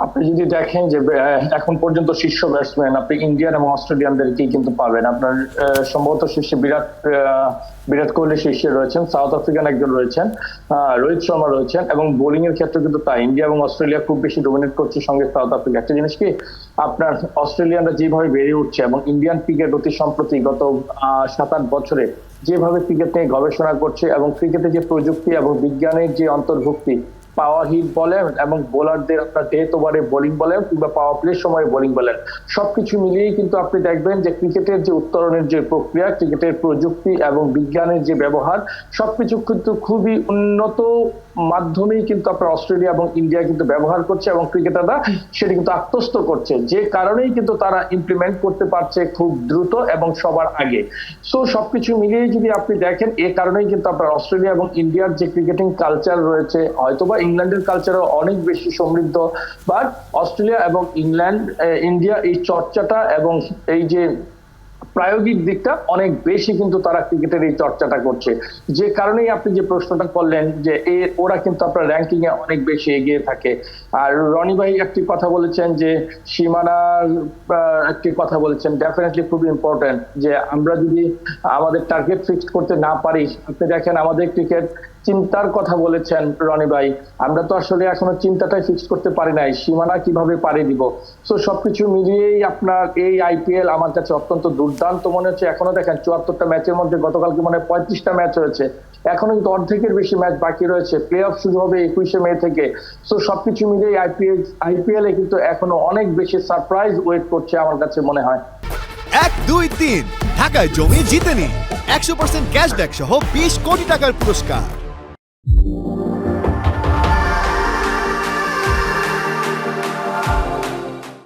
আপনি যদি দেখেন যে এখন পর্যন্ত শীর্ষ ব্যাটসম্যান আপনি ইন্ডিয়ান এবং অস্ট্রেলিয়ানদেরকেই কিন্তু পাবেন। আপনার সম্ভবত শীর্ষে বিরাট কোহলি শীর্ষে রয়েছেন, সাউথ আফ্রিকান একজন রয়েছেন, রোহিত শর্মা রয়েছেন, এবং বোলিং এর ক্ষেত্রে কিন্তু তাই ইন্ডিয়া এবং অস্ট্রেলিয়া খুব বেশি ডোমিনেট করছে, সঙ্গে সাউথ আফ্রিকা। একটা জিনিস কি, আপনার অস্ট্রেলিয়ানরা যেভাবে বেড়ে উঠছে এবং ইন্ডিয়ান ক্রিকেট অতি সম্প্রতি গত 7-8 বছরে যেভাবে ক্রিকেট নিয়ে গবেষণা করছে এবং ক্রিকেটে যে প্রযুক্তি এবং বিজ্ঞানের যে অন্তর্ভুক্তি, পাওয়ার হিট বলেন এবং বোলারদের আপনার ডেথ ওভারে বোলিং বলেন কিংবা পাওয়ার প্লের সময় বোলিং বলেন, সবকিছু মিলিয়েই কিন্তু আপনি দেখবেন যে ক্রিকেটের যে উত্তরণের যে প্রক্রিয়া, ক্রিকেটের প্রযুক্তি এবং বিজ্ঞানের যে ব্যবহার, সবকিছু কিন্তু খুবই উন্নত মাধ্যমেই কিন্তু আপনার অস্ট্রেলিয়া এবং ইন্ডিয়া কিন্তু ব্যবহার করছে এবং ক্রিকেটাররা সেটা কিন্তু আত্মস্থ করছে, যে কারণেই কিন্তু তারা ইমপ্লিমেন্ট করতে পারছে খুব দ্রুত এবং সবার আগে। সো সবকিছু মিলিয়ে যদি আপনি দেখেন, এ কারণেই কিন্তু আপনার অস্ট্রেলিয়া এবং ইন্ডিয়ার যে ক্রিকেটিং কালচার রয়েছে, হয়তোবা ইংল্যান্ডের কালচারও অনেক বেশি সমৃদ্ধ, বাট অস্ট্রেলিয়া এবং ইন্ডিয়া এই চর্চাটা এবং এই যে প্রায়োগিক দিকটা অনেক বেশি কিন্তু তারা ক্রিকেটের এই চর্চাটা করছে, যে কারণেই আপনি যে প্রশ্নটা করলেন যে ওরা কিন্তু আপনার র্যাঙ্কিং এ অনেক বেশি এগিয়ে থাকে। আর রনি ভাই একটি কথা বলেছেন যে সীমানার একটি কথা বলেছেন, ডেফিনেটলি খুব ইম্পর্টেন্ট যে আমরা যদি আমাদের টার্গেট ফিক্সড করতে না পারি, আপনি দেখেন আমাদের ক্রিকেট চিন্তার কথা বলেছেন রনি ভাই, আমরা তো আসলে এখনো চিন্তাটাই ফিক্স করতে পারি নাই, সীমানা কিভাবে পাড়ি দিব। তো সবকিছু মিলিয়েই আপনার এই আইপিএল আমার কাছে অত্যন্ত দুর্দান্ত মনে হচ্ছে। এখনো দেখেন 74টা ম্যাচের মধ্যে গতকালকে মনে হয় 35টা ম্যাচ হয়েছে, এখনো কিন্তু অর্ধেকের বেশি ম্যাচ বাকি রয়েছে, প্লে অফ শুরু হবে 21শে মে থেকে। তো সবকিছু মিলিয়ে আইপিএল এ কিন্তু এখনো অনেক বেশি সারপ্রাইজ ওয়েট করছে আমার কাছে মনে হয়। 1, 2, 3 ঢাকায় জমি জিতে নিন 100% ক্যাশব্যাক সহ 20 কোটি টাকার পুরস্কার।